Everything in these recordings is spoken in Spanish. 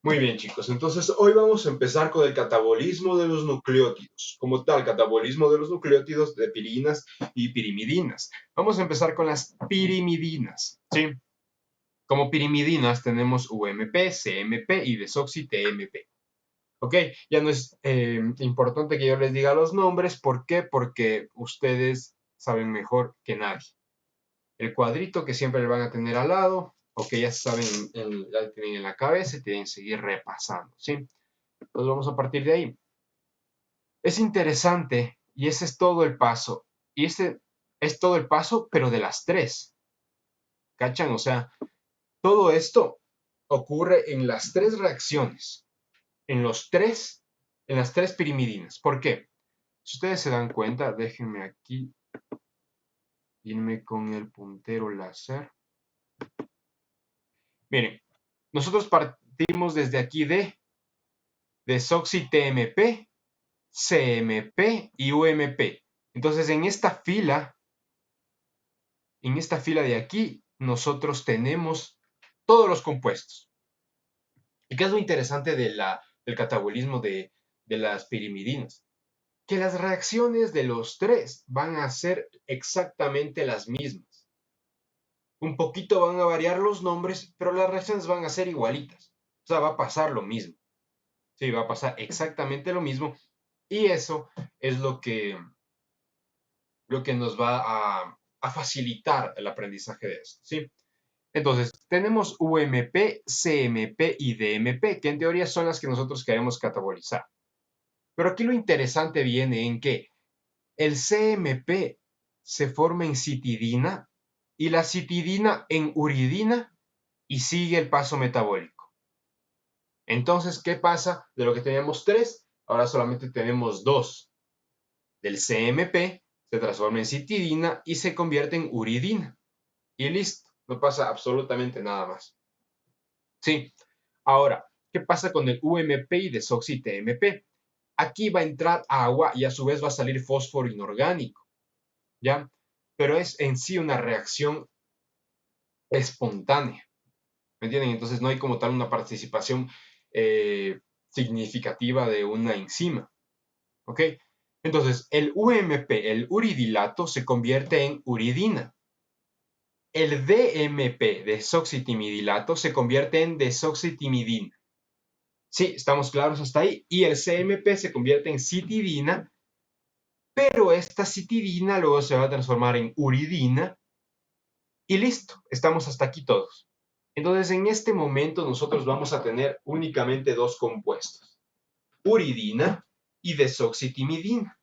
Muy bien, chicos. Entonces, hoy vamos a empezar con el catabolismo de los nucleótidos. Como tal, catabolismo de los nucleótidos de pirinas y pirimidinas. Vamos a empezar con las pirimidinas, ¿sí? Como pirimidinas tenemos UMP, CMP y desoxi-TMP. ¿Ok? Ya no es importante que yo les diga los nombres. ¿Por qué? Porque ustedes saben mejor que nadie. El cuadrito que siempre le van a tener al lado, o que ya saben, ya tienen en la cabeza y tienen que seguir repasando, ¿sí? Entonces vamos a partir de ahí. Es interesante y ese es todo el paso. Y este es todo el paso, pero de las tres. ¿Cachan? O sea, todo esto ocurre en las tres reacciones, en las tres pirimidinas. ¿Por qué? Si ustedes se dan cuenta, déjenme aquí irme con el puntero láser. Miren, nosotros partimos desde aquí de desoxi-TMP, CMP y UMP. Entonces, en esta fila de aquí, nosotros tenemos todos los compuestos. ¿Y qué es lo interesante del catabolismo de las pirimidinas? Que las reacciones de los tres van a ser exactamente las mismas. Un poquito van a variar los nombres, pero las reacciones van a ser igualitas. O sea, va a pasar lo mismo. Sí, va a pasar exactamente lo mismo. Y eso es lo que nos va a facilitar el aprendizaje de esto, ¿sí? Entonces, tenemos UMP, CMP y DMP, que en teoría son las que nosotros queremos catabolizar. Pero aquí lo interesante viene en que el CMP se forma en citidina y la citidina en uridina y sigue el paso metabólico. Entonces, ¿qué pasa? De lo que teníamos tres, ahora solamente tenemos dos. Del CMP se transforma en citidina y se convierte en uridina. Y listo, no pasa absolutamente nada más. Sí, ahora, ¿qué pasa con el UMP y desoxi-TMP? Aquí va a entrar agua y a su vez va a salir fósforo inorgánico, ¿ya? Pero es en sí una reacción espontánea, ¿me entienden? Entonces no hay como tal una participación significativa de una enzima, ¿ok? Entonces, el UMP, el uridilato, se convierte en uridina. El DMP, desoxitimidilato, se convierte en desoxitimidina. Sí, estamos claros hasta ahí. Y el CMP se convierte en citidina, pero esta citidina luego se va a transformar en uridina y listo, estamos hasta aquí todos. Entonces, en este momento nosotros vamos a tener únicamente dos compuestos, uridina y desoxitimidina.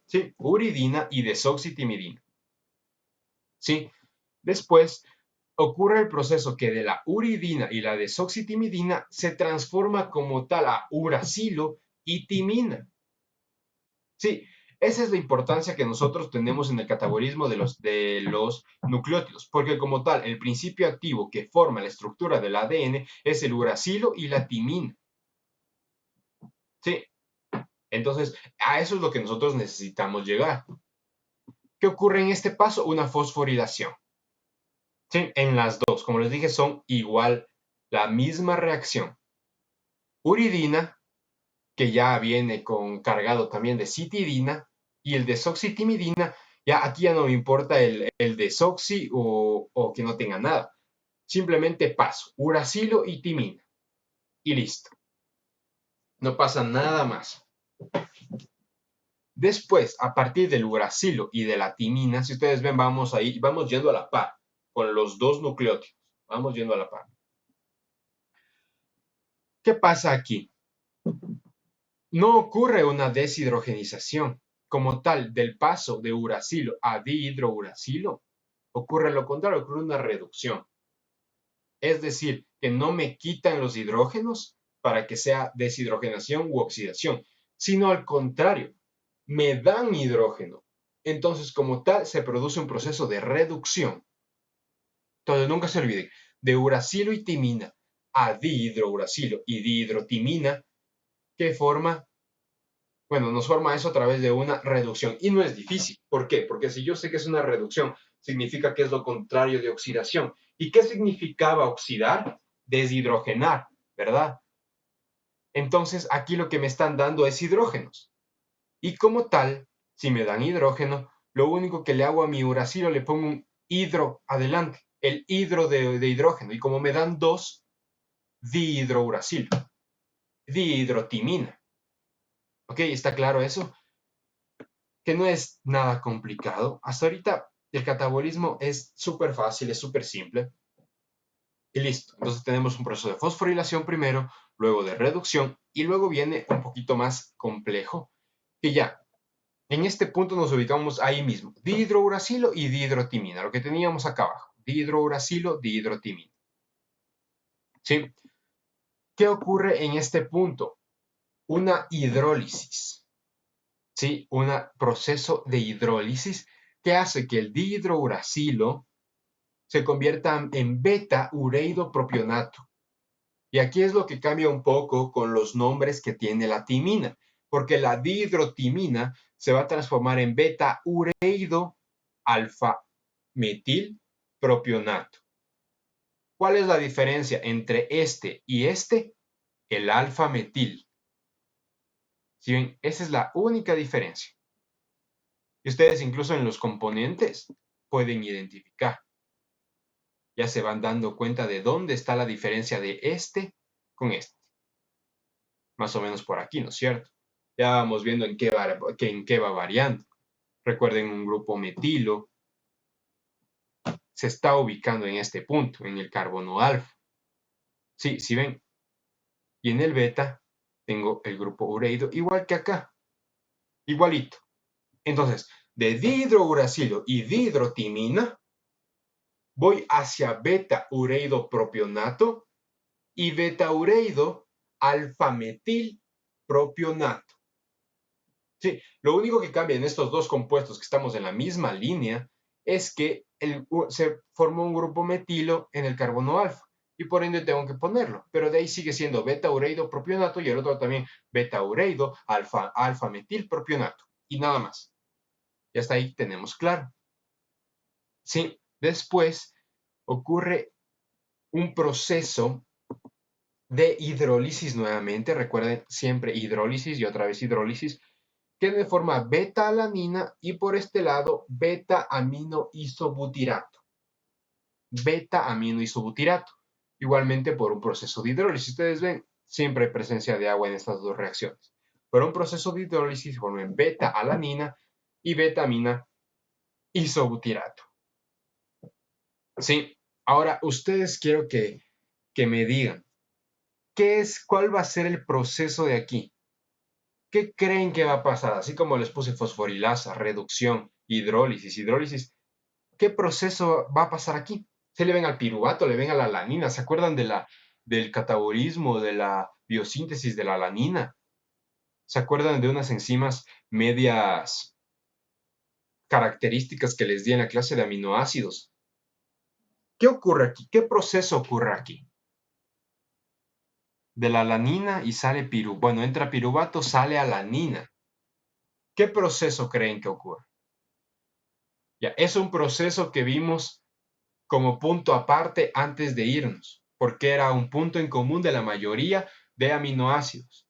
Sí, uridina y desoxitimidina. Sí, después ocurre el proceso que de la uridina y la desoxitimidina se transforma como tal a uracilo y timina. Sí, esa es la importancia que nosotros tenemos en el catabolismo de los nucleótidos, porque como tal, el principio activo que forma la estructura del ADN es el uracilo y la timina. Sí, entonces a eso es lo que nosotros necesitamos llegar. ¿Qué ocurre en este paso? Una fosforilación. Sí, en las dos, como les dije, son igual la misma reacción. Uridina, que ya viene con cargado también de citidina, y el desoxitimidina, ya aquí ya no me importa el desoxi o que no tenga nada. Simplemente paso uracilo y timina. Y listo. No pasa nada más. Después, a partir del uracilo y de la timina, si ustedes ven, vamos ahí, vamos yendo a la par con los dos nucleótidos. Vamos yendo a la par. ¿Qué pasa aquí? No ocurre una deshidrogenización como tal del paso de uracilo a dihidrouracilo. Ocurre lo contrario, ocurre una reducción. Es decir, que no me quitan los hidrógenos para que sea deshidrogenación u oxidación, sino al contrario, me dan hidrógeno. Entonces, como tal, se produce un proceso de reducción. Entonces, nunca se olviden, de uracilo y timina a dihidrouracilo y dihidrotimina, ¿qué forma? Bueno, nos forma eso a través de una reducción. Y no es difícil. ¿Por qué? Porque si yo sé que es una reducción, significa que es lo contrario de oxidación. ¿Y qué significaba oxidar? Deshidrogenar, ¿verdad? Entonces, aquí lo que me están dando es hidrógenos. Y como tal, si me dan hidrógeno, lo único que le hago a mi uracilo, le pongo un hidro adelante, el hidro de hidrógeno. Y como me dan dos, dihidrouracilo, dihidrotimina. ¿Ok? ¿Está claro eso? Que no es nada complicado. Hasta ahorita el catabolismo es súper fácil, es súper simple. Y listo. Entonces tenemos un proceso de fosforilación primero, luego de reducción y luego viene un poquito más complejo, que ya en este punto nos ubicamos ahí mismo. Dihidrouracilo y dihidrotimina, lo que teníamos acá abajo. Dihidrouracilo, dihidrotimina. ¿Sí? ¿Qué ocurre en este punto? Una hidrólisis. ¿Sí? Un proceso de hidrólisis que hace que el dihidrouracilo se convierta en beta-ureidopropionato. Y aquí es lo que cambia un poco con los nombres que tiene la timina, porque la dihidrotimina se va a transformar en beta-ureido alfa-metil-propionato. ¿Cuál es la diferencia entre este y este? El alfa-metil. ¿Sí ven? Esa es la única diferencia. Y ustedes incluso en los componentes pueden identificar. Ya se van dando cuenta de dónde está la diferencia de este con este. Más o menos por aquí, ¿no es cierto? Ya vamos viendo en qué va variando. Recuerden, un grupo metilo se está ubicando en este punto, en el carbono alfa. Sí, ¿sí ven? Y en el beta tengo el grupo ureido, igual que acá. Igualito. Entonces, de dihidrouracilo y dihidrotimina, voy hacia beta-ureido propionato y beta-ureido alfa-metil propionato. Sí, lo único que cambia en estos dos compuestos que estamos en la misma línea es que se formó un grupo metilo en el carbono alfa y por ende tengo que ponerlo, pero de ahí sigue siendo beta-ureido propionato y el otro también beta-ureido alfa-metil propionato y nada más. Y hasta ahí tenemos claro. Sí, después ocurre un proceso de hidrólisis nuevamente, recuerden siempre hidrólisis y otra vez hidrólisis, que de forma beta-alanina y por este lado beta-aminoisobutirato. Beta-aminoisobutirato. Igualmente por un proceso de hidrólisis. Ustedes ven, siempre hay presencia de agua en estas dos reacciones. Por un proceso de hidrólisis forman beta-alanina y beta-amina isobutirato. Sí, ahora ustedes quiero que me digan, ¿cuál va a ser el proceso de aquí? ¿Qué creen que va a pasar? Así como les puse fosforilasa, reducción, hidrólisis, ¿qué proceso va a pasar aquí? Se le ven al piruvato, le ven a la alanina, ¿se acuerdan del catabolismo, de la biosíntesis de la alanina? ¿Se acuerdan de unas enzimas medias características que les di en la clase de aminoácidos? ¿Qué ocurre aquí? ¿Qué proceso ocurre aquí? De la alanina y sale bueno, entra piruvato, sale alanina. ¿Qué proceso creen que ocurre? Ya, es un proceso que vimos como punto aparte antes de irnos, porque era un punto en común de la mayoría de aminoácidos.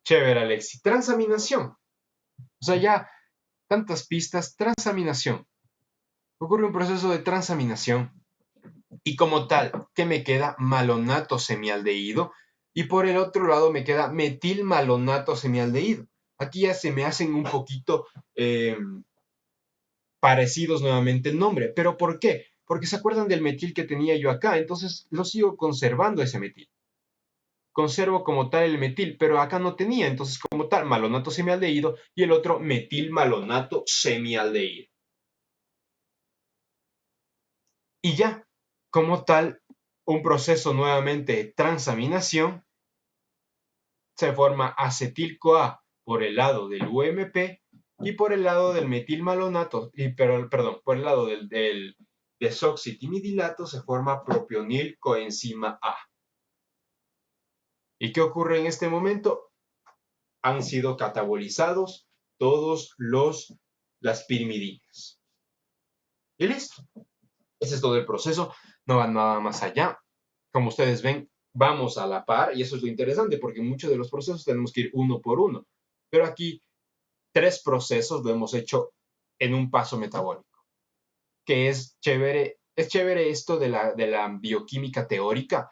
Chévere, Alexi. Transaminación. O sea, ya tantas pistas. Transaminación. Ocurre un proceso de transaminación y como tal, ¿qué me queda? Malonato semialdehído y por el otro lado me queda metilmalonato semialdehído. Aquí ya se me hacen un poquito parecidos nuevamente el nombre. ¿Pero por qué? Porque se acuerdan del metil que tenía yo acá, entonces lo sigo conservando ese metil. Conservo como tal el metil, pero acá no tenía, entonces como tal, malonato semialdehído y el otro metilmalonato semialdehído. Y ya, como tal, un proceso nuevamente de transaminación, se forma acetil-CoA por el lado del UMP y por el lado del metilmalonato, perdón, por el lado del desoxitimidilato se forma propionil coenzima A. ¿Y qué ocurre en este momento? Han sido catabolizados todos los las pirimidinas. Y listo. Ese es todo el proceso, no va nada más allá. Como ustedes ven, vamos a la par y eso es lo interesante porque en muchos de los procesos tenemos que ir uno por uno. Pero aquí 3 procesos lo hemos hecho en un paso metabólico, que es chévere. Es chévere esto de la bioquímica teórica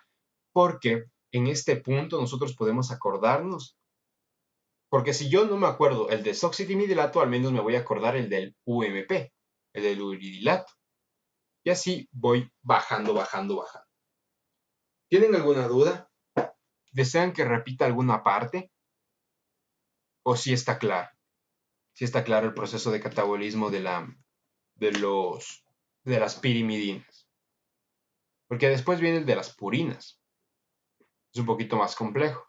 porque en este punto nosotros podemos acordarnos, porque si yo no me acuerdo el desoxitimidilato, al menos me voy a acordar el del UMP, el del uridilato. Y así voy bajando, bajando, bajando. ¿Tienen alguna duda? ¿Desean que repita alguna parte? ¿O si está claro? Si está claro el proceso de catabolismo de las pirimidinas. Porque después viene el de las purinas. Es un poquito más complejo.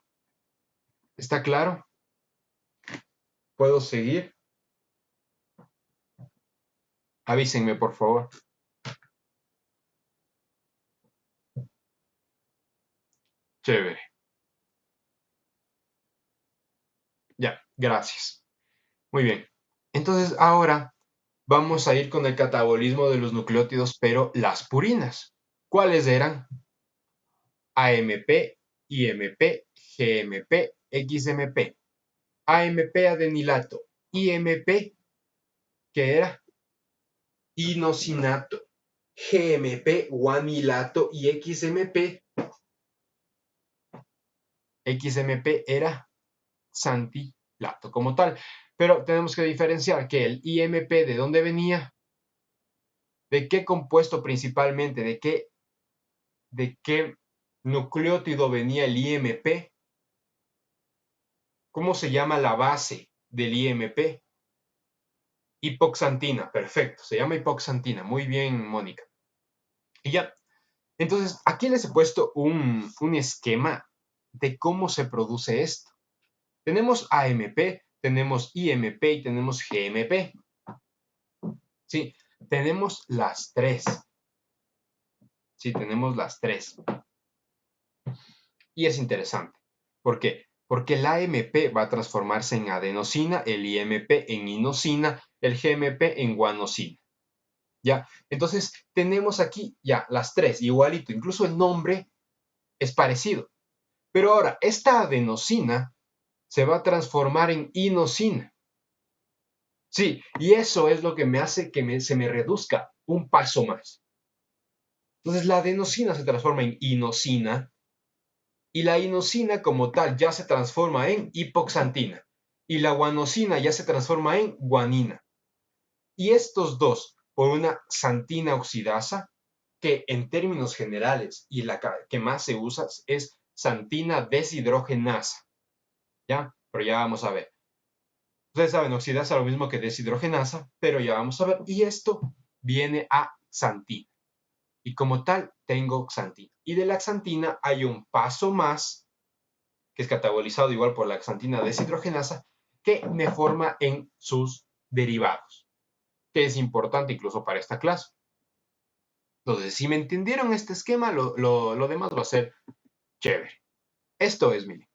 ¿Está claro? ¿Puedo seguir? Avísenme, por favor. Chévere. Ya, gracias. Muy bien. Entonces, ahora vamos a ir con el catabolismo de los nucleótidos, pero las purinas. ¿Cuáles eran? AMP, IMP, GMP, XMP. AMP adenilato, IMP, que era inosinato, GMP guanilato y XMP era santilato como tal. Pero tenemos que diferenciar que el IMP, ¿de dónde venía? ¿De qué compuesto principalmente? ¿De qué nucleótido venía el IMP? ¿Cómo se llama la base del IMP? Hipoxantina, perfecto, se llama hipoxantina. Muy bien, Mónica. Y ya, entonces aquí les he puesto un esquema de cómo se produce esto. Tenemos AMP, tenemos IMP y tenemos GMP. Sí, tenemos las tres. Sí, tenemos las tres. Y es interesante. ¿Por qué? Porque el AMP va a transformarse en adenosina, el IMP en inosina, el GMP en guanosina. ¿Ya? Entonces, tenemos aquí ya las tres, igualito. Incluso el nombre es parecido. Pero ahora, esta adenosina se va a transformar en inosina. Sí, y eso es lo que me hace que se me reduzca un paso más. Entonces, la adenosina se transforma en inosina y la inosina como tal ya se transforma en hipoxantina y la guanosina ya se transforma en guanina. Y estos dos, por una xantina oxidasa, que en términos generales y la que más se usa es xantina deshidrogenasa. ¿Ya? Pero ya vamos a ver. Ustedes saben, oxidasa lo mismo que deshidrogenasa, pero ya vamos a ver. Y esto viene a xantina. Y como tal, tengo xantina. Y de la xantina hay un paso más, que es catabolizado igual por la xantina deshidrogenasa, que me forma en sus derivados, que es importante incluso para esta clase. Entonces, si me entendieron este esquema, lo demás va a ser chévere. Esto es, miren,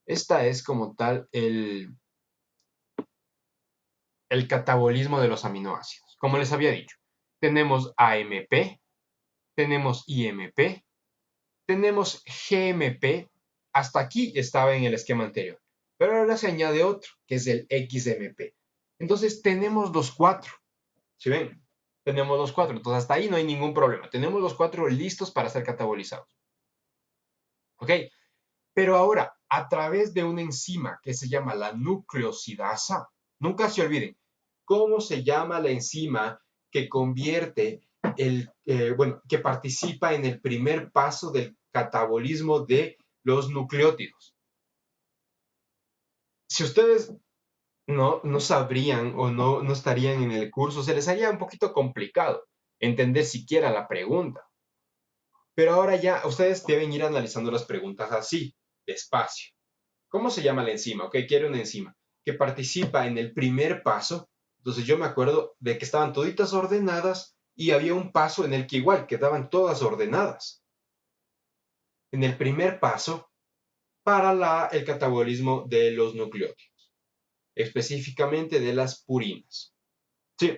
esta es como tal el catabolismo de los aminoácidos. Como les había dicho, tenemos AMP, tenemos IMP, tenemos GMP, hasta aquí estaba en el esquema anterior, pero ahora se añade otro, que es el XMP. Entonces tenemos los cuatro, ¿sí ven? Tenemos los cuatro, entonces hasta ahí no hay ningún problema. Tenemos los cuatro listos para ser catabolizados. ¿Ok? Pero ahora, a través de una enzima que se llama la nucleosidasa, nunca se olviden, ¿cómo se llama la enzima que convierte que participa en el primer paso del catabolismo de los nucleótidos? Si ustedes no sabrían o no estarían en el curso, se les haría un poquito complicado entender siquiera la pregunta. Pero ahora ya ustedes deben ir analizando las preguntas así, despacio. ¿Cómo se llama la enzima? Ok, quiero una enzima que participa en el primer paso. Entonces yo me acuerdo de que estaban toditas ordenadas y había un paso en el que igual quedaban todas ordenadas. En el primer paso para el catabolismo de los nucleótidos, específicamente de las purinas. Sí,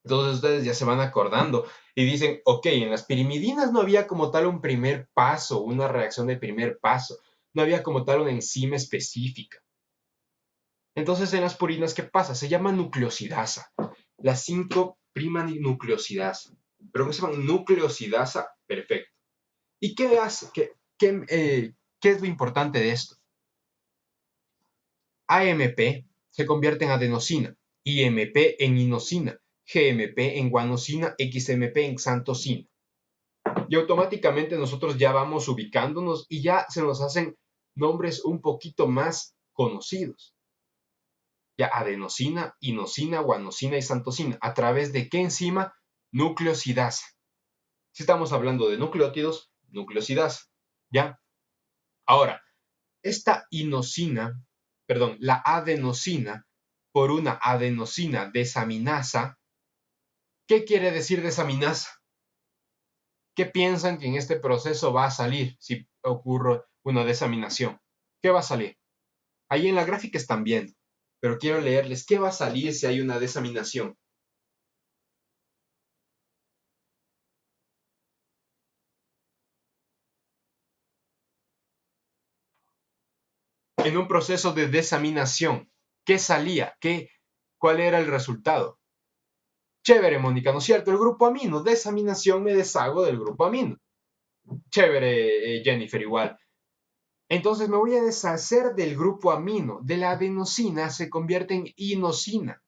entonces ustedes ya se van acordando y dicen, ok, en las pirimidinas no había como tal un primer paso, una reacción de primer paso, no había como tal una enzima específica. Entonces en las purinas, ¿qué pasa? Se llama nucleosidasa, la 5' nucleosidasa. ¿Pero qué se llama? Nucleosidasa, perfecto. ¿Y qué hace? ¿Qué es lo importante de esto? AMP se convierte en adenosina, IMP en inosina, GMP en guanosina, XMP en xantosina. Y automáticamente nosotros ya vamos ubicándonos y ya se nos hacen nombres un poquito más conocidos. Ya adenosina, inosina, guanosina y xantosina. ¿A través de qué enzima? Nucleosidasa. Si estamos hablando de nucleótidos, nucleosidasa. ¿Ya? Ahora, esta inosina, perdón, la adenosina por una adenosina desaminasa, ¿qué quiere decir desaminasa? ¿Qué piensan que en este proceso va a salir si ocurre una desaminación? ¿Qué va a salir? Ahí en la gráfica están viendo, pero quiero leerles qué va a salir si hay una desaminación. En un proceso de desaminación, ¿qué salía? ¿Cuál era el resultado? Chévere, Mónica, ¿no es cierto? El grupo amino, desaminación, me deshago del grupo amino. Chévere, Jennifer, igual. Entonces me voy a deshacer del grupo amino. De la adenosina se convierte en inosina.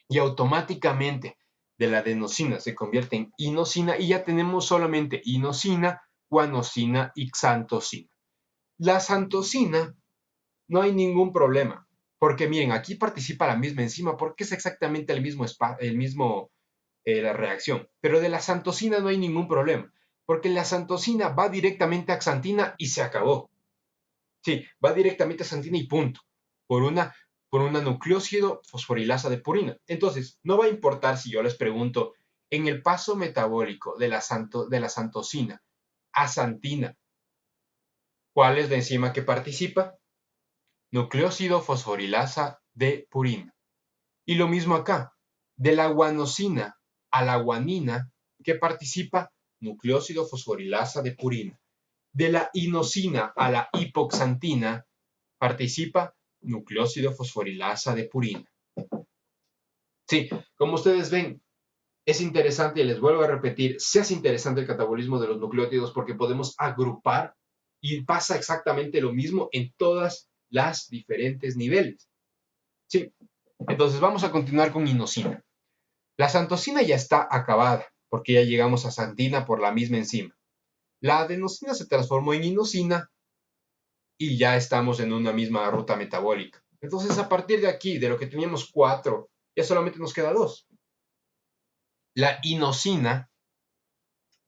Y automáticamente de la adenosina se convierte en inosina y ya tenemos solamente inosina, guanosina y xantosina. La xantosina no hay ningún problema, porque miren, aquí participa la misma enzima porque es exactamente la reacción. Pero de la xantosina no hay ningún problema, porque la xantosina va directamente a xantina y se acabó. Sí, va directamente a xantina y punto, por una, por una nucleósido fosforilasa de purina. Entonces, no va a importar si yo les pregunto, en el paso metabólico de la xantosina a xantina, ¿cuál es la enzima que participa? Nucleósido fosforilasa de purina. Y lo mismo acá, de la guanosina a la guanina, ¿qué participa? Nucleósido fosforilasa de purina. De la inosina a la hipoxantina, participa nucleósido fosforilasa de purina. Sí, como ustedes ven, es interesante y les vuelvo a repetir, se hace interesante el catabolismo de los nucleótidos porque podemos agrupar y pasa exactamente lo mismo en todas las diferentes niveles. Sí, entonces vamos a continuar con inosina. La xantosina ya está acabada porque ya llegamos a xantina por la misma enzima. La adenosina se transformó en inosina y ya estamos en una misma ruta metabólica. Entonces, a partir de aquí, de lo que teníamos 4, ya solamente nos queda 2. La inosina,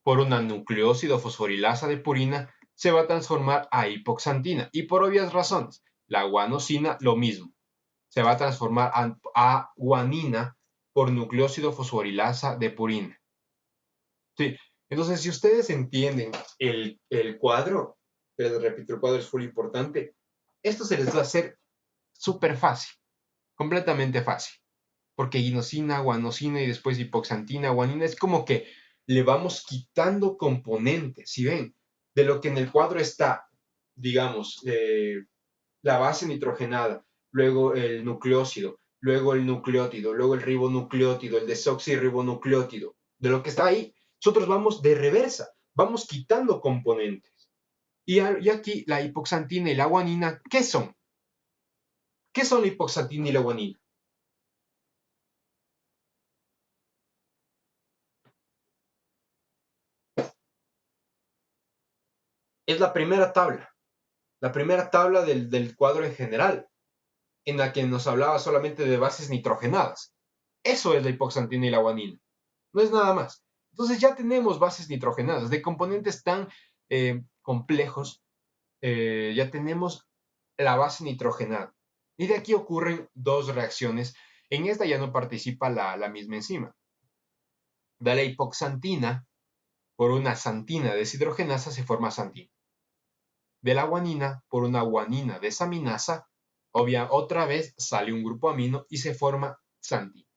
por una nucleósido fosforilasa de purina, se va a transformar a hipoxantina. Y por obvias razones, la guanosina, lo mismo. Se va a transformar a guanina por nucleósido fosforilasa de purina. Sí, entonces si ustedes entienden el cuadro, pero repito, el cuadro es muy importante, esto se les va a hacer súper fácil, completamente fácil, porque inosina, guanosina y después hipoxantina, guanina, es como que le vamos quitando componentes, ¿sí ven? De lo que en el cuadro está, digamos, la base nitrogenada, luego el nucleósido, luego el nucleótido, luego el ribonucleótido, el desoxirribonucleótido, de lo que está ahí, nosotros vamos de reversa, vamos quitando componentes. Y aquí la hipoxantina y la guanina, ¿qué son? ¿Qué son la hipoxantina y la guanina? Es la primera tabla del cuadro en general, en la que nos hablaba solamente de bases nitrogenadas. Eso es la hipoxantina y la guanina, no es nada más. Entonces ya tenemos bases nitrogenadas de componentes tan complejos, ya tenemos la base nitrogenada. Y de aquí ocurren dos reacciones. En esta ya no participa la misma enzima. De la hipoxantina, por una xantina deshidrogenasa se forma xantina. De la guanina, por una guanina desaminasa, otra vez sale un grupo amino y se forma xantina.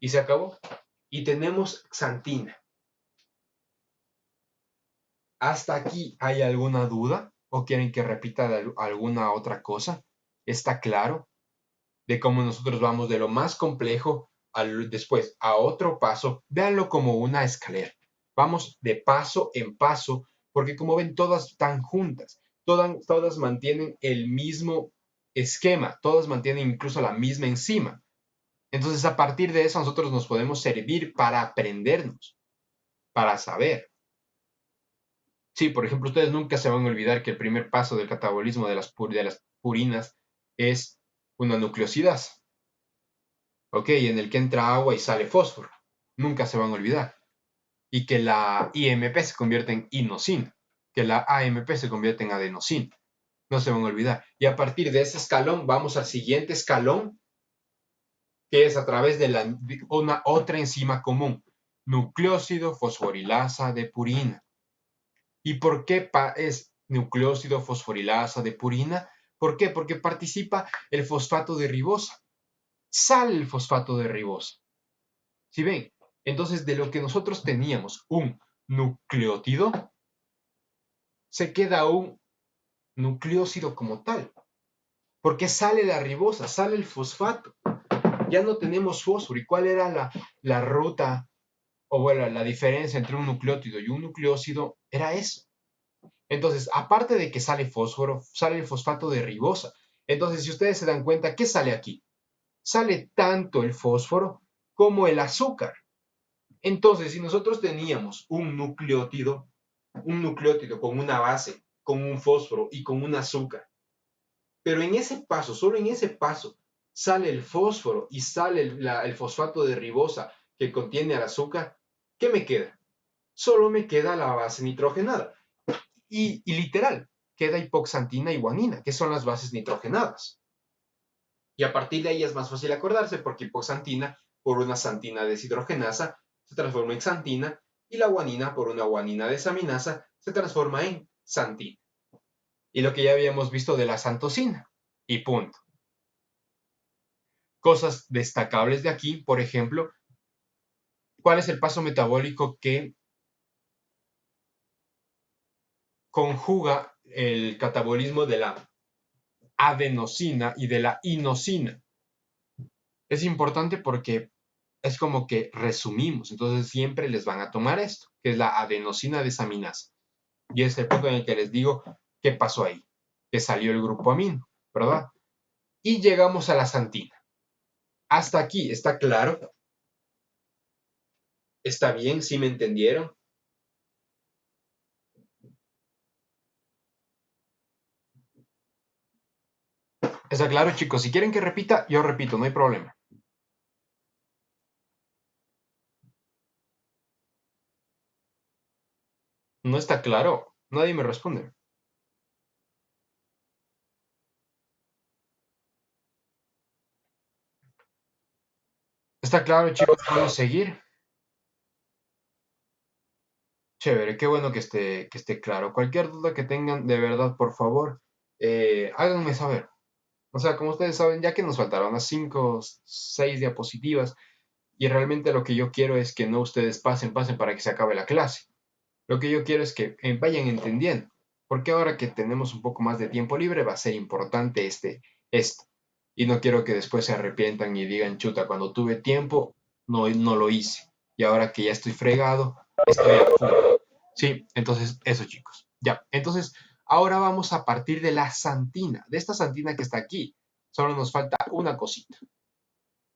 Y se acabó. Y tenemos xantina. ¿Hasta aquí hay alguna duda? ¿O quieren que repita alguna otra cosa? ¿Está claro de cómo nosotros vamos de lo más complejo después a otro paso? Véanlo como una escalera. Vamos de paso en paso, porque como ven, todas están juntas. Todas mantienen el mismo esquema. Todas mantienen incluso la misma enzima. Entonces, a partir de eso, nosotros nos podemos servir para aprendernos, para saber. Sí, por ejemplo, ustedes nunca se van a olvidar que el primer paso del catabolismo de las purinas es una nucleosidasa, ¿ok? En el que entra agua y sale fósforo. Nunca se van a olvidar. Y que la IMP se convierte en inosina, que la AMP se convierte en adenosina. No se van a olvidar. Y a partir de ese escalón vamos al siguiente escalón, que es a través de una otra enzima común, nucleósido fosforilasa de purina. ¿Y por qué es nucleósido fosforilasa de purina? ¿Por qué? Porque participa el fosfato de ribosa. Sale el fosfato de ribosa. ¿Sí ven? Entonces, de lo que nosotros teníamos un nucleótido, se queda un nucleósido como tal. Porque sale la ribosa, sale el fosfato. Ya no tenemos fósforo. ¿Y cuál era la ruta, o bueno, la diferencia entre un nucleótido y un nucleósido? Era eso. Entonces, aparte de que sale fósforo, sale el fosfato de ribosa. Entonces, si ustedes se dan cuenta, ¿qué sale aquí? Sale tanto el fósforo como el azúcar. Entonces, si nosotros teníamos un nucleótido con una base, con un fósforo y con un azúcar, pero en ese paso, solo en ese paso, sale el fósforo y sale el fosfato de ribosa que contiene el azúcar, ¿qué me queda? Solo me queda la base nitrogenada. Y literal, queda hipoxantina y guanina, que son las bases nitrogenadas. Y a partir de ahí es más fácil acordarse porque hipoxantina por una xantina deshidrogenasa se transforma en xantina y la guanina por una guanina desaminasa se transforma en xantina. Y lo que ya habíamos visto de la xantosina. Y punto. Cosas destacables de aquí, por ejemplo, ¿cuál es el paso metabólico que conjuga el catabolismo de la adenosina y de la inosina? Es importante porque es como que resumimos, entonces siempre les van a tomar esto, que es la adenosina desaminasa. Y es el punto en el que les digo qué pasó ahí, que salió el grupo amino, ¿verdad? Y llegamos a la xantina. Hasta aquí, ¿está claro? ¿Está bien? ¿Sí me entendieron? ¿Está claro, chicos? Si quieren que repita, yo repito, no hay problema. ¿No está claro? Nadie me responde. ¿Está claro, chicos? ¿Podemos seguir? Chévere, qué bueno que esté claro. Cualquier duda que tengan, de verdad, por favor, háganme saber. O sea, como ustedes saben, ya que nos faltaron unas 5, 6 diapositivas, y realmente lo que yo quiero es que no ustedes pasen para que se acabe la clase. Lo que yo quiero es que vayan entendiendo, porque ahora que tenemos un poco más de tiempo libre va a ser importante esto. Y no quiero que después se arrepientan y digan, chuta, cuando tuve tiempo no lo hice. Y ahora que ya estoy fregado, estoy a full. Sí, entonces eso chicos. Ya, entonces ahora vamos a partir de la xantina, de esta xantina que está aquí. Solo nos falta una cosita.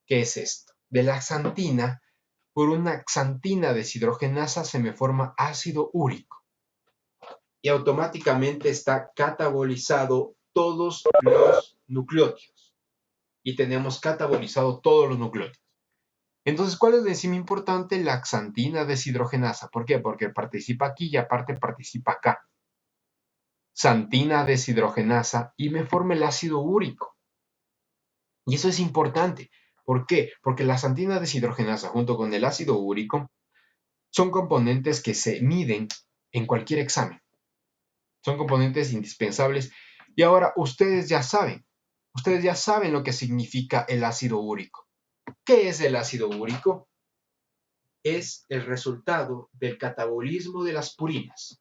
¿Qué es esto? De la xantina, por una xantina deshidrogenasa se me forma ácido úrico y automáticamente está catabolizado todos los nucleótidos y tenemos catabolizado todos los nucleótidos. Entonces, ¿cuál es la enzima importante? La xantina deshidrogenasa. ¿Por qué? Porque participa aquí y aparte participa acá. Xantina deshidrogenasa y me forma el ácido úrico. Y eso es importante. ¿Por qué? Porque la xantina deshidrogenasa junto con el ácido úrico son componentes que se miden en cualquier examen. Son componentes indispensables. Y ahora ustedes ya saben. ustedes ya saben lo que significa el ácido úrico. ¿Qué es el ácido úrico? Es el resultado del catabolismo de las purinas.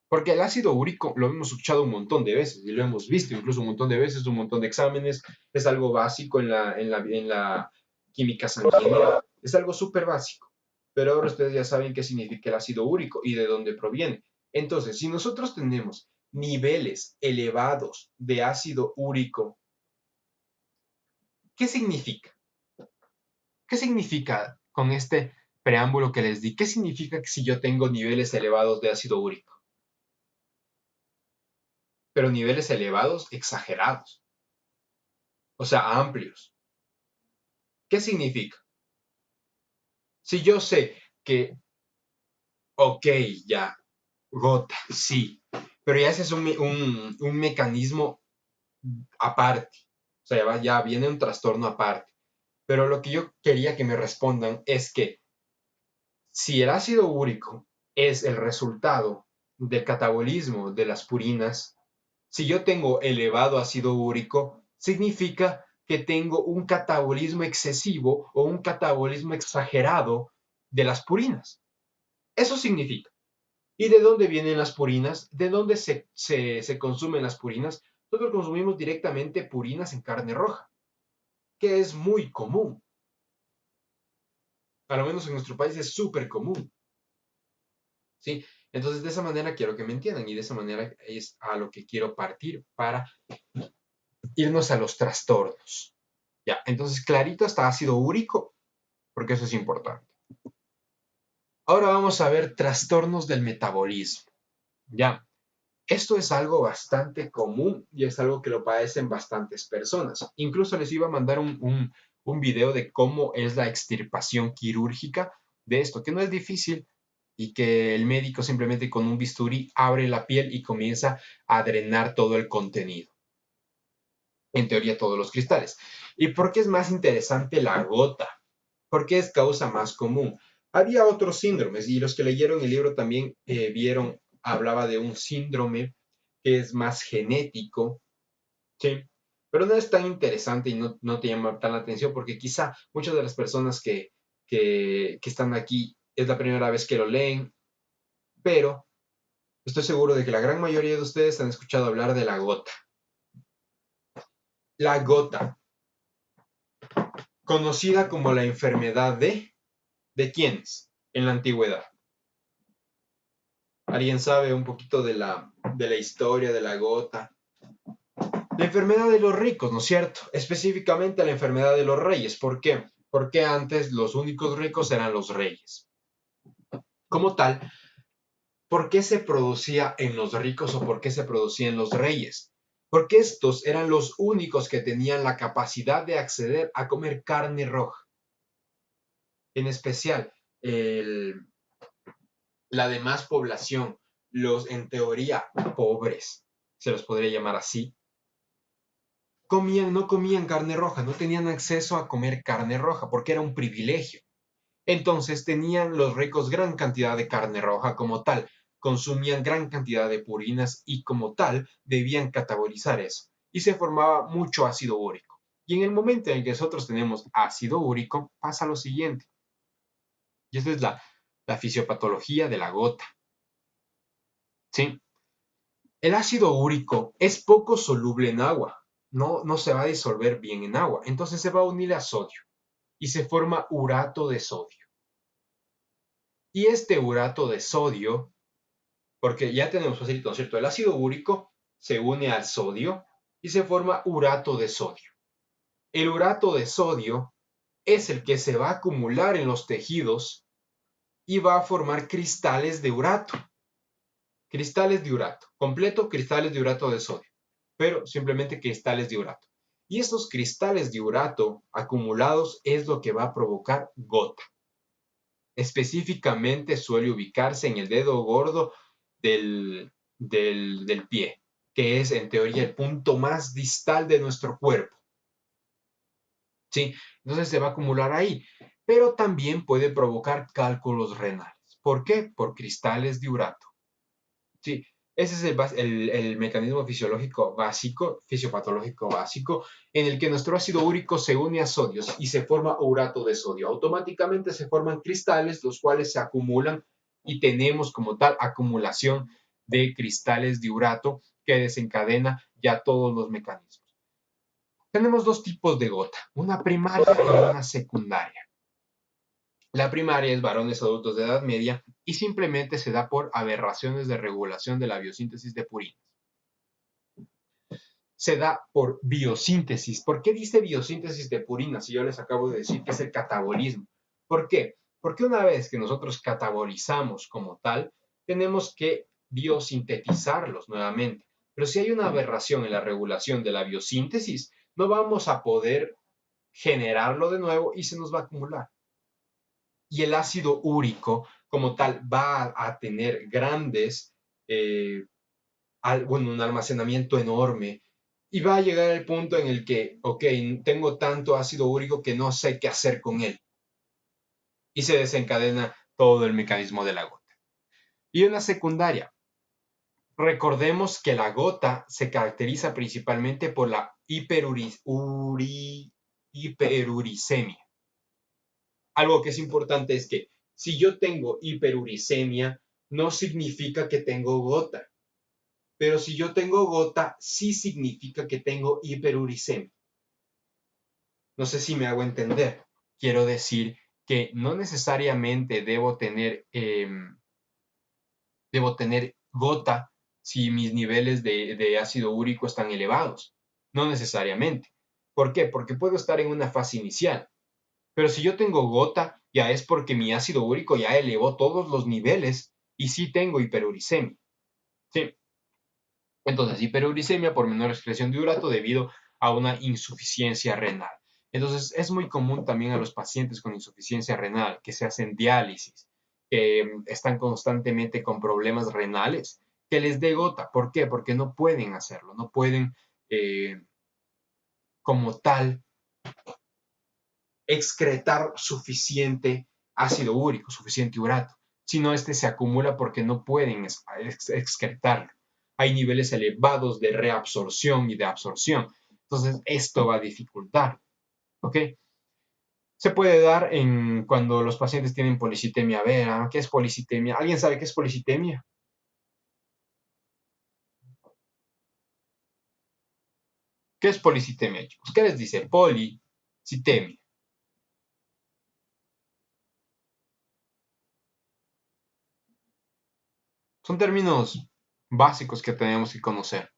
Porque el ácido úrico lo hemos escuchado un montón de veces y lo hemos visto incluso un montón de veces, un montón de exámenes. Es algo básico en la química sanguínea. Es algo súper básico. Pero ahora ustedes ya saben qué significa el ácido úrico y de dónde proviene. Entonces, si nosotros tenemos niveles elevados de ácido úrico, ¿qué significa? ¿Qué significa con este preámbulo que les di? ¿Qué significa que si yo tengo niveles elevados de ácido úrico? Pero niveles elevados exagerados, o sea, amplios. ¿Qué significa? Si yo sé que, ok, ya, gota, sí, pero ya ese es un mecanismo aparte, o sea, ya viene un trastorno aparte. Pero lo que yo quería que me respondan es que si el ácido úrico es el resultado del catabolismo de las purinas, si yo tengo elevado ácido úrico, significa que tengo un catabolismo excesivo o un catabolismo exagerado de las purinas. Eso significa. ¿Y de dónde vienen las purinas? ¿De dónde se consumen las purinas? Nosotros consumimos directamente purinas en carne roja, que es muy común. A lo menos en nuestro país es súper común. ¿Sí? Entonces, de esa manera quiero que me entiendan y de esa manera es a lo que quiero partir para irnos a los trastornos. Ya, entonces clarito hasta ácido úrico, porque eso es importante. Ahora vamos a ver trastornos del metabolismo. Ya, esto es algo bastante común y es algo que lo padecen bastantes personas. Incluso les iba a mandar un video de cómo es la extirpación quirúrgica de esto, que no es difícil y que el médico simplemente con un bisturí abre la piel y comienza a drenar todo el contenido. En teoría, todos los cristales. ¿Y por qué es más interesante la gota? ¿Por qué es causa más común? Había otros síndromes y los que leyeron el libro también vieron, hablaba de un síndrome que es más genético, ¿sí? Pero no es tan interesante y no te llama tan la atención porque quizá muchas de las personas que están aquí es la primera vez que lo leen, pero estoy seguro de que la gran mayoría de ustedes han escuchado hablar de la gota. La gota, conocida como la enfermedad ¿de quiénes? En la antigüedad. ¿Alguien sabe un poquito de la historia de la gota? La enfermedad de los ricos, ¿no es cierto? Específicamente la enfermedad de los reyes. ¿Por qué? Porque antes los únicos ricos eran los reyes. Como tal, ¿por qué se producía en los ricos o por qué se producía en los reyes? Porque estos eran los únicos que tenían la capacidad de acceder a comer carne roja. En especial, la demás población, los en teoría pobres, se los podría llamar así, no comían carne roja, no tenían acceso a comer carne roja porque era un privilegio. Entonces tenían los ricos gran cantidad de carne roja como tal, consumían gran cantidad de purinas y como tal debían catabolizar eso. Y se formaba mucho ácido úrico. Y en el momento en que nosotros tenemos ácido úrico, pasa lo siguiente. Y esta es la fisiopatología de la gota. ¿Sí? El ácido úrico es poco soluble en agua. No se va a disolver bien en agua. Entonces se va a unir a sodio y se forma urato de sodio. Y este urato de sodio, porque ya tenemos facilito, ¿no es cierto? El ácido úrico se une al sodio y se forma urato de sodio. El urato de sodio es el que se va a acumular en los tejidos y va a formar cristales de urato. Cristales de urato. Completo cristales de urato de sodio. Pero simplemente cristales de urato. Y estos cristales de urato acumulados es lo que va a provocar gota. Específicamente suele ubicarse en el dedo gordo del pie, que es en teoría el punto más distal de nuestro cuerpo. ¿Sí? Entonces se va a acumular ahí, pero también puede provocar cálculos renales. ¿Por qué? Por cristales de urato. ¿Sí? Ese es el mecanismo fisiológico básico, fisiopatológico básico, en el que nuestro ácido úrico se une a sodio y se forma urato de sodio. Automáticamente se forman cristales, los cuales se acumulan y tenemos como tal acumulación de cristales de urato que desencadena ya todos los mecanismos. Tenemos dos tipos de gota, una primaria y una secundaria. La primaria es varones adultos de edad media y simplemente se da por aberraciones de regulación de la biosíntesis de purinas. Se da por biosíntesis. ¿Por qué dice biosíntesis de purinas si yo les acabo de decir que es el catabolismo? ¿Por qué? Porque una vez que nosotros catabolizamos como tal, tenemos que biosintetizarlos nuevamente. Pero si hay una aberración en la regulación de la biosíntesis, no vamos a poder generarlo de nuevo y se nos va a acumular. Y el ácido úrico como tal va a tener grandes, un almacenamiento enorme y va a llegar el punto en el que, ok, tengo tanto ácido úrico que no sé qué hacer con él. Y se desencadena todo el mecanismo de la gota. Y una secundaria. Recordemos que la gota se caracteriza principalmente por la hiperuricemia. Algo que es importante es que si yo tengo hiperuricemia, no significa que tengo gota. Pero si yo tengo gota, sí significa que tengo hiperuricemia. No sé si me hago entender. Quiero decir que no necesariamente debo tener gota si mis niveles de ácido úrico están elevados. No necesariamente. ¿Por qué? Porque puedo estar en una fase inicial. Pero si yo tengo gota, ya es porque mi ácido úrico ya elevó todos los niveles y sí tengo hiperuricemia. ¿Sí? Entonces, hiperuricemia por menor excreción de urato debido a una insuficiencia renal. Entonces, es muy común también a los pacientes con insuficiencia renal que se hacen diálisis, que están constantemente con problemas renales, que les dé gota. ¿Por qué? Porque no pueden hacerlo, no pueden como tal excretar suficiente ácido úrico, suficiente urato, sino este se acumula porque no pueden excretarlo. Hay niveles elevados de reabsorción y de absorción. Entonces, esto va a dificultar. ¿Ok? Se puede dar cuando los pacientes tienen policitemia vera. ¿Qué es policitemia? ¿Alguien sabe qué es policitemia? ¿Qué es policitemia, chicos? ¿Qué les dice? Policitemia. Son términos básicos que tenemos que conocer.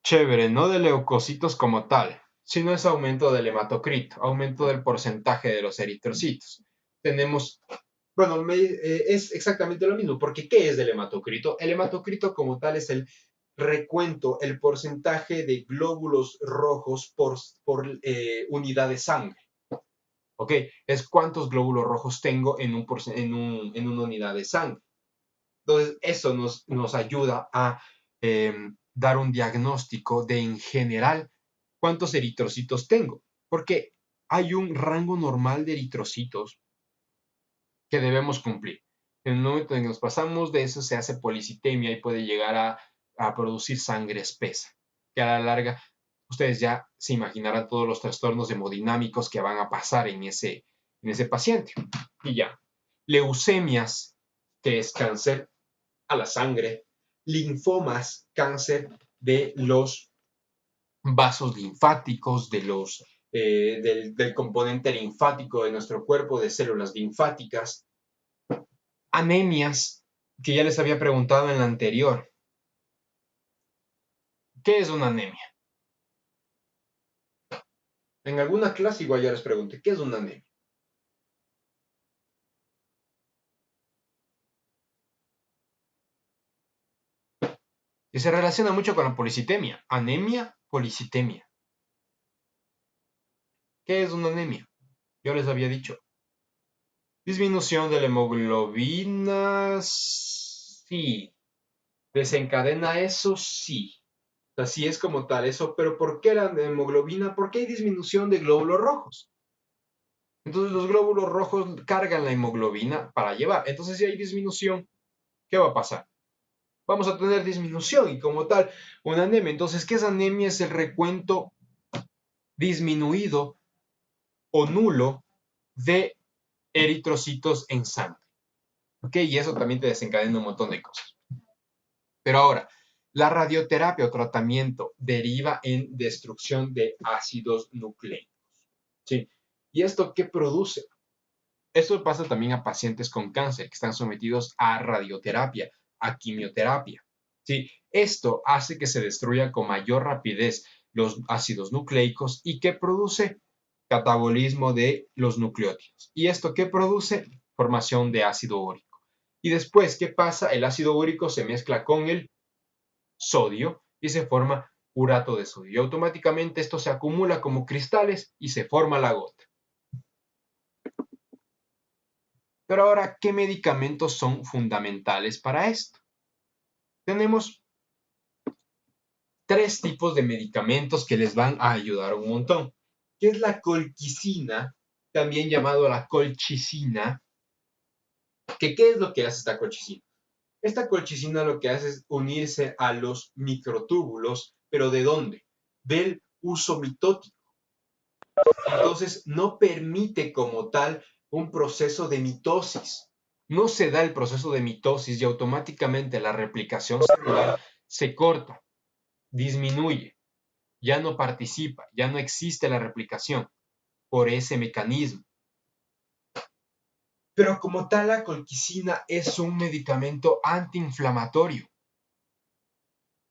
Chévere, no de leucocitos como tal, sino es aumento del hematocrito, aumento del porcentaje de los eritrocitos. Tenemos, bueno, es exactamente lo mismo, porque ¿qué es el hematocrito? El hematocrito como tal es el recuento, el porcentaje de glóbulos rojos por unidad de sangre. ¿Ok? Es cuántos glóbulos rojos tengo en una unidad de sangre. Entonces, eso nos ayuda a dar un diagnóstico de en general cuántos eritrocitos tengo, porque hay un rango normal de eritrocitos que debemos cumplir. En el momento en que nos pasamos de eso, se hace policitemia y puede llegar a producir sangre espesa, que a la larga ustedes ya se imaginarán todos los trastornos hemodinámicos que van a pasar en ese paciente. Y ya, leucemias, que es cáncer a la sangre, linfomas, cáncer de los vasos linfáticos, del componente linfático de nuestro cuerpo, de células linfáticas, anemias, que ya les había preguntado en la anterior. ¿Qué es una anemia? En alguna clase igual ya les pregunté, ¿qué es una anemia? Y se relaciona mucho con la policitemia. Anemia, policitemia. ¿Qué es una anemia? Yo les había dicho. Disminución de la hemoglobina, sí. ¿Desencadena eso? Sí. Así es como tal eso, pero ¿por qué la hemoglobina? ¿Por qué hay disminución de glóbulos rojos? Entonces los glóbulos rojos cargan la hemoglobina para llevar. Entonces si hay disminución, ¿qué va a pasar? Vamos a tener disminución y como tal una anemia. Entonces, ¿qué es anemia? Es el recuento disminuido o nulo de eritrocitos en sangre. ¿Ok? Y eso también te desencadena un montón de cosas. Pero ahora, la radioterapia o tratamiento deriva en destrucción de ácidos nucleicos. ¿Sí? ¿Y esto qué produce? Esto pasa también a pacientes con cáncer que están sometidos a radioterapia, a quimioterapia. ¿Sí? Esto hace que se destruya con mayor rapidez los ácidos nucleicos y que produce catabolismo de los nucleótidos. ¿Y esto qué produce? Formación de ácido úrico. Y después, ¿qué pasa? El ácido úrico se mezcla con el sodio y se forma urato de sodio. Y automáticamente esto se acumula como cristales y se forma la gota. Pero ahora, ¿qué medicamentos son fundamentales para esto? Tenemos tres tipos de medicamentos que les van a ayudar un montón, que es la colquicina, también llamado la colchicina, que ¿qué es lo que hace esta colchicina? Esta colchicina lo que hace es unirse a los microtúbulos, pero ¿de dónde? Del uso mitótico. Entonces, no permite como tal un proceso de mitosis. No se da el proceso de mitosis y automáticamente la replicación celular se corta, disminuye, ya no participa, ya no existe la replicación por ese mecanismo. Pero como tal, la colquicina es un medicamento antiinflamatorio.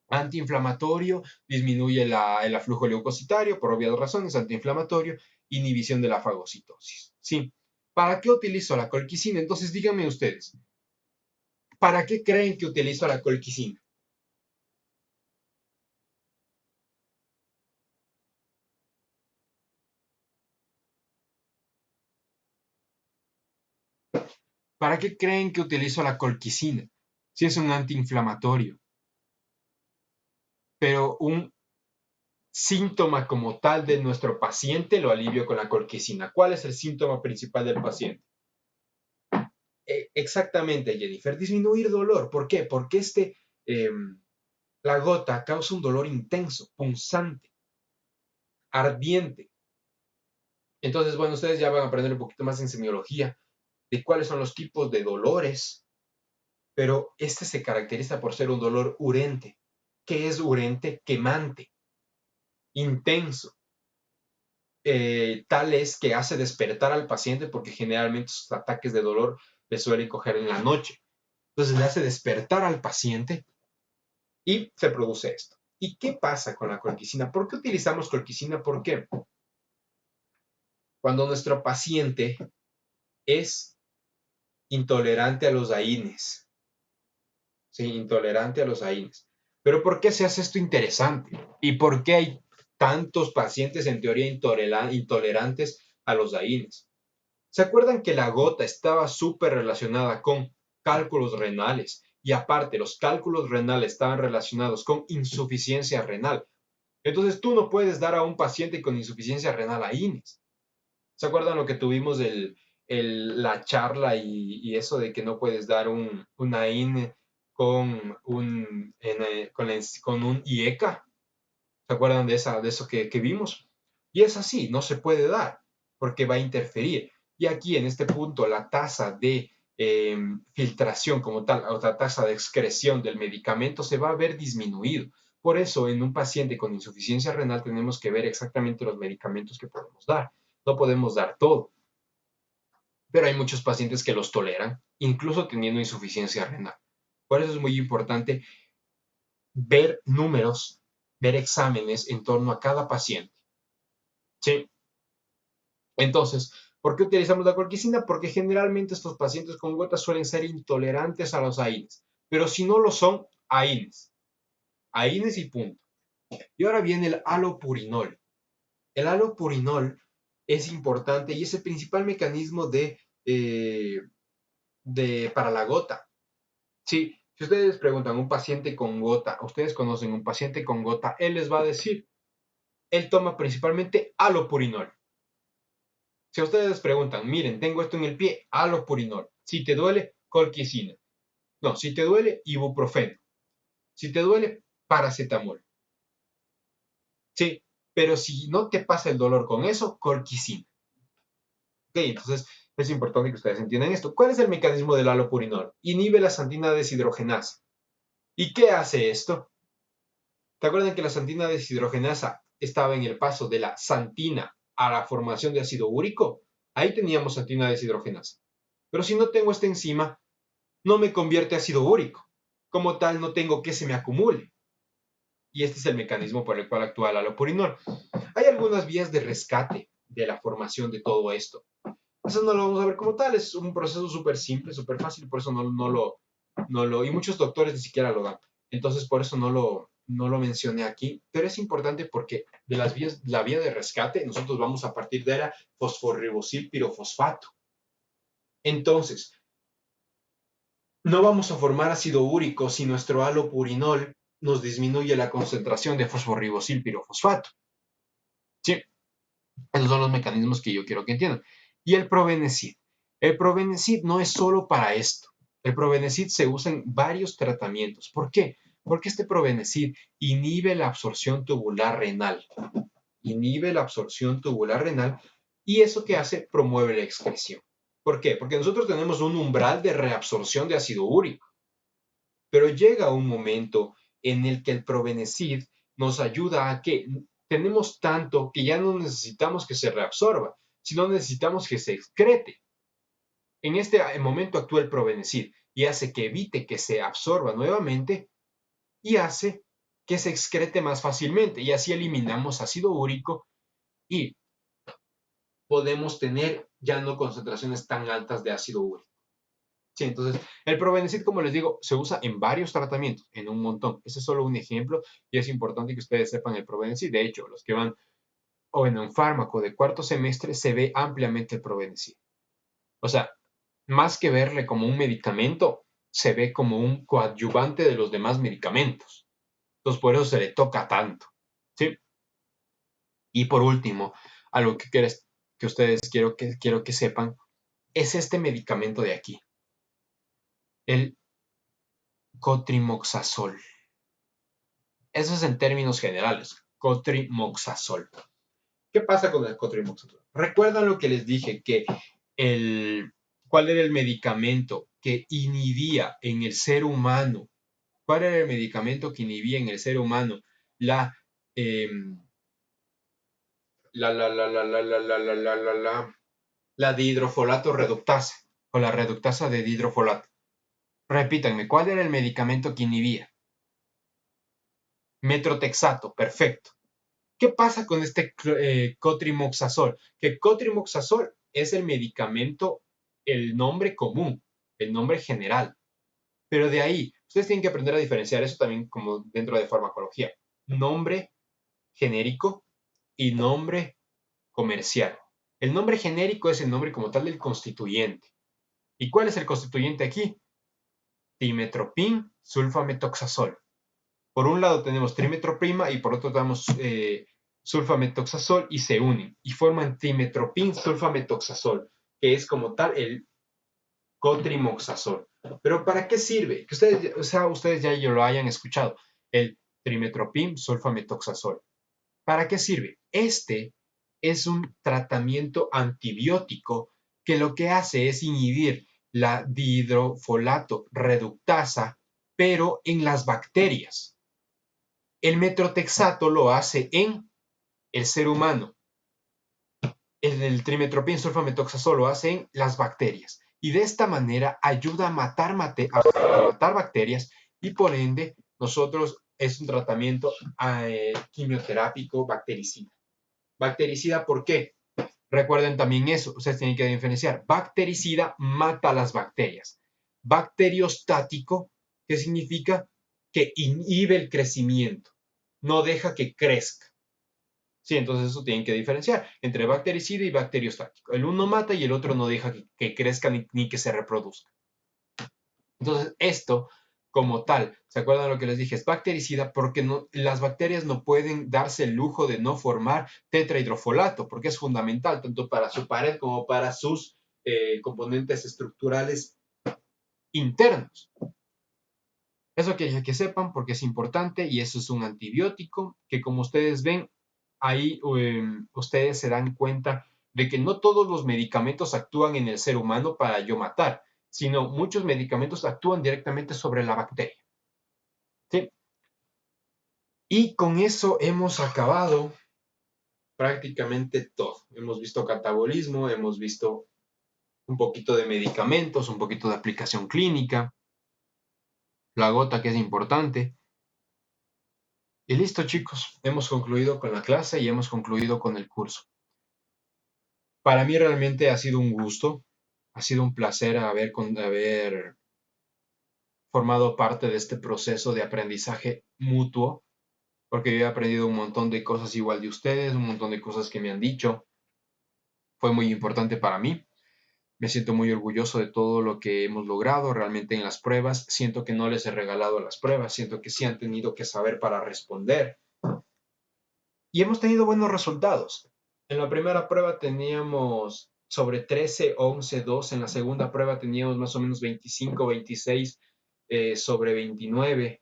Antiinflamatorio, disminuye el aflujo leucocitario, por obvias razones, antiinflamatorio, inhibición de la fagocitosis. ¿Sí? ¿Para qué utilizo la colquicina? Entonces díganme ustedes, ¿para qué creen que utilizo la colquicina? ¿Para qué creen que utilizo la colquicina? Si es un antiinflamatorio, pero un síntoma como tal de nuestro paciente lo alivio con la colquicina. ¿Cuál es el síntoma principal del paciente? Exactamente, Jennifer, disminuir dolor. ¿Por qué? Porque eh, la gota causa un dolor intenso, punzante, ardiente. Entonces, bueno, ustedes ya van a aprender un poquito más en semiología de cuáles son los tipos de dolores, pero este se caracteriza por ser un dolor urente. ¿Qué es urente? Quemante, intenso. Tal es que hace despertar al paciente porque generalmente sus ataques de dolor le suelen coger en la noche. Entonces le hace despertar al paciente y se produce esto. ¿Y qué pasa con la colquicina? ¿Por qué utilizamos colquicina? ¿Por qué? Cuando nuestro paciente es intolerante a los AINES. Sí, intolerante a los AINES. Pero ¿por qué se hace esto interesante? ¿Y por qué hay tantos pacientes en teoría intolerantes a los AINES? ¿Se acuerdan que la gota estaba súper relacionada con cálculos renales? Y aparte, los cálculos renales estaban relacionados con insuficiencia renal. Entonces tú no puedes dar a un paciente con insuficiencia renal AINES. ¿Se acuerdan lo que tuvimos la charla y eso de que no puedes dar un AINE con un IECA? ¿Se acuerdan de eso que vimos? Y es así, no se puede dar porque va a interferir. Y aquí en este punto la tasa de filtración como tal, o la tasa de excreción del medicamento se va a ver disminuido. Por eso en un paciente con insuficiencia renal tenemos que ver exactamente los medicamentos que podemos dar. No podemos dar todo, pero hay muchos pacientes que los toleran, incluso teniendo insuficiencia renal. Por eso es muy importante ver números, ver exámenes en torno a cada paciente. ¿Sí? Entonces, ¿por qué utilizamos la colquicina? Porque generalmente estos pacientes con gota suelen ser intolerantes a los AINES, pero si no lo son, AINES. AINES y punto. Y ahora viene el halopurinol. El halopurinol es importante y es el principal mecanismo para la gota. Sí, si ustedes preguntan a un paciente con gota, ustedes conocen un paciente con gota, él les va a decir, él toma principalmente halopurinol. Si a ustedes les preguntan, miren, tengo esto en el pie, halopurinol. Si te duele, colquicina. No, si te duele, ibuprofeno. Si te duele, paracetamol. Sí, pero si no te pasa el dolor con eso, colquicina. Ok, entonces es importante que ustedes entiendan esto. ¿Cuál es el mecanismo del halopurinol? Inhibe la santina deshidrogenasa. ¿Y qué hace esto? ¿Te acuerdan que la santina deshidrogenasa estaba en el paso de la santina a la formación de ácido úrico? Ahí teníamos santina deshidrogenasa. Pero si no tengo esta enzima, no me convierte a ácido úrico. Como tal, no tengo que se me acumule. Y este es el mecanismo por el cual actúa el halopurinol. Hay algunas vías de rescate de la formación de todo esto. Eso no lo vamos a ver como tal, es un proceso súper simple, súper fácil, por eso y muchos doctores ni siquiera lo dan. Entonces, por eso no lo mencioné aquí, pero es importante porque de las vías, la vía de rescate, nosotros vamos a partir de la fosforribosil pirofosfato. Entonces, no vamos a formar ácido úrico si nuestro halopurinol nos disminuye la concentración de fosforribosil pirofosfato. ¿Sí? Esos son los mecanismos que yo quiero que entiendan. Y el Probenecid. El Probenecid no es solo para esto. El Probenecid se usa en varios tratamientos. ¿Por qué? Porque este Probenecid inhibe la absorción tubular renal. Inhibe la absorción tubular renal y eso que hace promueve la excreción. ¿Por qué? Porque nosotros tenemos un umbral de reabsorción de ácido úrico, pero llega un momento en el que el Probenecid nos ayuda a que tenemos tanto que ya no necesitamos que se reabsorba, sino necesitamos que se excrete. En este momento actúa el Probenecid y hace que evite que se absorba nuevamente y hace que se excrete más fácilmente y así eliminamos ácido úrico y podemos tener ya no concentraciones tan altas de ácido úrico. Sí, entonces el Probenecid, como les digo, se usa en varios tratamientos, en un montón. Ese es solo un ejemplo y es importante que ustedes sepan el Probenecid. De hecho, los que van o en un fármaco de cuarto semestre se ve ampliamente el Probenecid. O sea, más que verle como un medicamento, se ve como un coadyuvante de los demás medicamentos. Entonces, por eso se le toca tanto. ¿Sí? Y por último, algo que ustedes quiero que sepan, es este medicamento de aquí, el cotrimoxazol. Eso es en términos generales, cotrimoxazol. ¿Qué pasa con el cotrimoxazol? ¿Recuerdan lo que les dije? ¿Cuál era el medicamento que inhibía en el ser humano? ¿Cuál era el medicamento que inhibía en el ser humano la, em, la dihidrofolato reductasa o la reductasa de dihidrofolato? Repítanme, ¿cuál era el medicamento que inhibía? Metrotexato, perfecto. ¿Qué pasa con este cotrimoxazol? Que cotrimoxazol es el medicamento, el nombre común, el nombre general. Pero de ahí, ustedes tienen que aprender a diferenciar eso también como dentro de farmacología. Nombre genérico y nombre comercial. El nombre genérico es el nombre como tal del constituyente. ¿Y cuál es el constituyente aquí? Timetropin sulfametoxazol. Por un lado tenemos trimetroprima y por otro tenemos sulfametoxazol y se unen y forman trimetropin sulfametoxazol, que es como tal el cotrimoxazol. Pero ¿para qué sirve? Que ustedes ya lo hayan escuchado, el trimetropin sulfametoxazol. ¿Para qué sirve? Este es un tratamiento antibiótico que lo que hace es inhibir la dihidrofolato reductasa, pero en las bacterias. El metrotexato lo hace en el ser humano. El trimetropin sulfametoxazol lo hace en las bacterias. Y de esta manera ayuda a matar bacterias y por ende nosotros es un tratamiento quimioterápico bactericida. Bactericida, ¿por qué? Recuerden también eso, ustedes tienen que diferenciar. Bactericida mata a las bacterias. Bacteriostático, ¿qué significa? Que inhibe el crecimiento, no deja que crezca. Sí, entonces eso tienen que diferenciar entre bactericida y bacteriostático. El uno mata y el otro no deja que crezca ni que se reproduzca. Entonces, esto como tal. ¿Se acuerdan lo que les dije? Es bactericida porque las bacterias no pueden darse el lujo de no formar tetrahidrofolato, porque es fundamental tanto para su pared como para sus componentes estructurales internos. Eso quería que sepan porque es importante y eso es un antibiótico que, como ustedes ven, ahí ustedes se dan cuenta de que no todos los medicamentos actúan en el ser humano para yo matar, sino muchos medicamentos actúan directamente sobre la bacteria. ¿Sí? Y con eso hemos acabado prácticamente todo. Hemos visto catabolismo, hemos visto un poquito de medicamentos, un poquito de aplicación clínica, la gota que es importante. Y listo, chicos, hemos concluido con la clase y hemos concluido con el curso. Para mí realmente ha sido un gusto, ha sido un placer haber formado parte de este proceso de aprendizaje mutuo, porque yo he aprendido un montón de cosas igual de ustedes, un montón de cosas que me han dicho. Fue muy importante para mí. Me siento muy orgulloso de todo lo que hemos logrado realmente en las pruebas. Siento que no les he regalado las pruebas, siento que sí han tenido que saber para responder. Y hemos tenido buenos resultados. En la primera prueba teníamos sobre 13, 11, 2. En la segunda prueba teníamos más o menos 25, 26 sobre 29.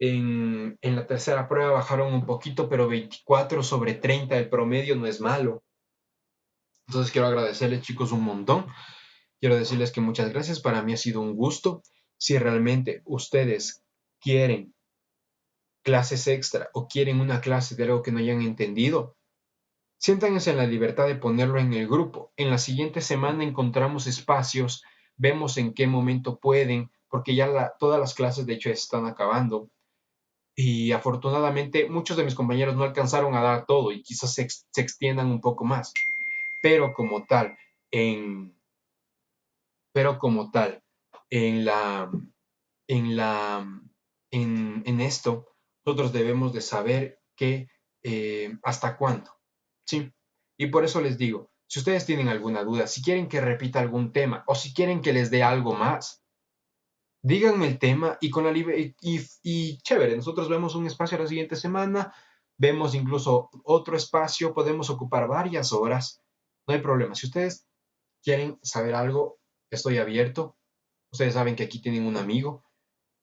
En la tercera prueba bajaron un poquito, pero 24 sobre 30 el promedio no es malo. Entonces quiero agradecerles, chicos, un montón. Quiero decirles que muchas gracias. Para mí ha sido un gusto. Si realmente ustedes quieren clases extra o quieren una clase de algo que no hayan entendido, siéntanse en la libertad de ponerlo en el grupo. En la siguiente semana encontramos espacios, vemos en qué momento pueden, porque ya todas las clases de hecho están acabando. Y afortunadamente muchos de mis compañeros no alcanzaron a dar todo y quizás se extiendan un poco más. Pero como tal, en, pero como tal, en la, en la, en esto, nosotros debemos de saber que hasta cuándo, ¿sí? Y por eso les digo, si ustedes tienen alguna duda, si quieren que repita algún tema o si quieren que les dé algo más, díganme el tema y con la y chévere, nosotros vemos un espacio la siguiente semana, vemos incluso otro espacio, podemos ocupar varias horas, no hay problema. Si ustedes quieren saber algo, estoy abierto. Ustedes saben que aquí tienen un amigo.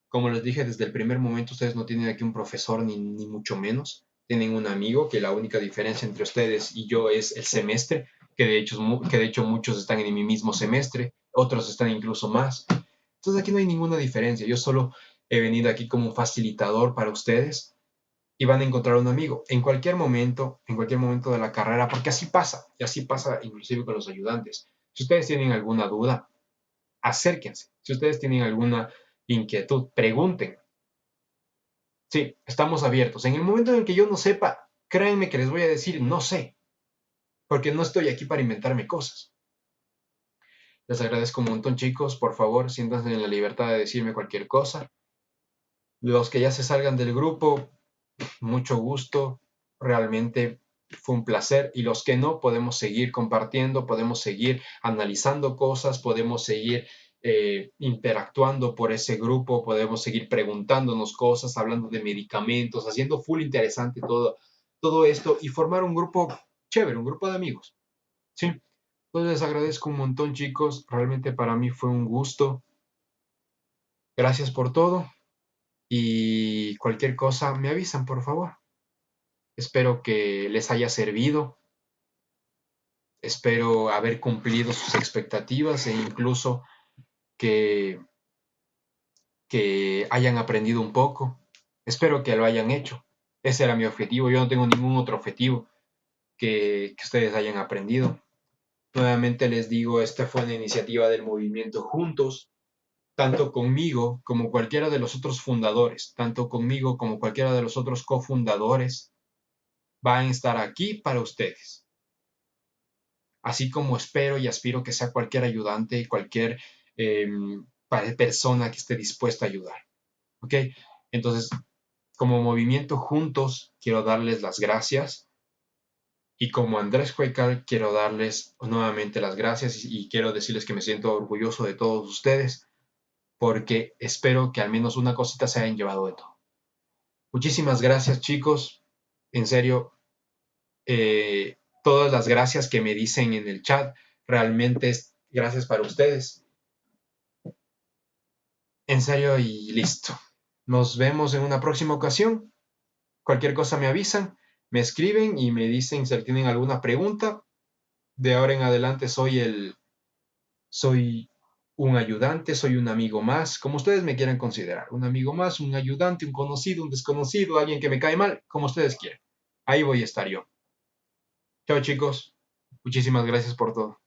Como les dije desde el primer momento, ustedes no tienen aquí un profesor ni mucho menos. Tienen un amigo que la única diferencia entre ustedes y yo es el semestre, que de hecho muchos están en mi mismo semestre, otros están incluso más. Entonces aquí no hay ninguna diferencia. Yo solo he venido aquí como un facilitador para ustedes y van a encontrar un amigo en cualquier momento de la carrera, porque así pasa, y así pasa inclusive con los ayudantes. Si ustedes tienen alguna duda, acérquense. Si ustedes tienen alguna inquietud, pregunten. Sí, estamos abiertos. En el momento en el que yo no sepa, créanme que les voy a decir no sé, porque no estoy aquí para inventarme cosas. Les agradezco un montón, chicos. Por favor, siéntanse en la libertad de decirme cualquier cosa. Los que ya se salgan del grupo, mucho gusto. Realmente fue un placer. Y los que no, podemos seguir compartiendo, podemos seguir analizando cosas, podemos seguir interactuando por ese grupo, podemos seguir preguntándonos cosas, hablando de medicamentos, haciendo full interesante todo esto y formar un grupo chévere, un grupo de amigos. Sí. Entonces les agradezco un montón, chicos. Realmente para mí fue un gusto. Gracias por todo. Y cualquier cosa me avisan, por favor. Espero que les haya servido. Espero haber cumplido sus expectativas e incluso que, que hayan aprendido un poco. Espero que lo hayan hecho. Ese era mi objetivo. Yo no tengo ningún otro objetivo que ustedes hayan aprendido. Nuevamente les digo, esta fue una iniciativa del movimiento Juntos, tanto conmigo como cualquiera de los otros fundadores, tanto conmigo como cualquiera de los otros cofundadores, van a estar aquí para ustedes. Así como espero y aspiro que sea cualquier ayudante, cualquier eh, persona que esté dispuesta a ayudar. ¿Ok? Entonces, como movimiento Juntos, quiero darles las gracias. Y como Andrés Cuecal, quiero darles nuevamente las gracias y quiero decirles que me siento orgulloso de todos ustedes. porque espero que al menos una cosita se hayan llevado de todo. Muchísimas gracias, chicos. En serio, todas las gracias que me dicen en el chat, realmente es gracias para ustedes. En serio y listo. Nos vemos en una próxima ocasión. Cualquier cosa me avisan, me escriben y me dicen si tienen alguna pregunta. De ahora en adelante soy un ayudante, soy un amigo más, como ustedes me quieran considerar. Un amigo más, un ayudante, un conocido, un desconocido, alguien que me cae mal, como ustedes quieran. Ahí voy a estar yo. Chao, chicos. Muchísimas gracias por todo.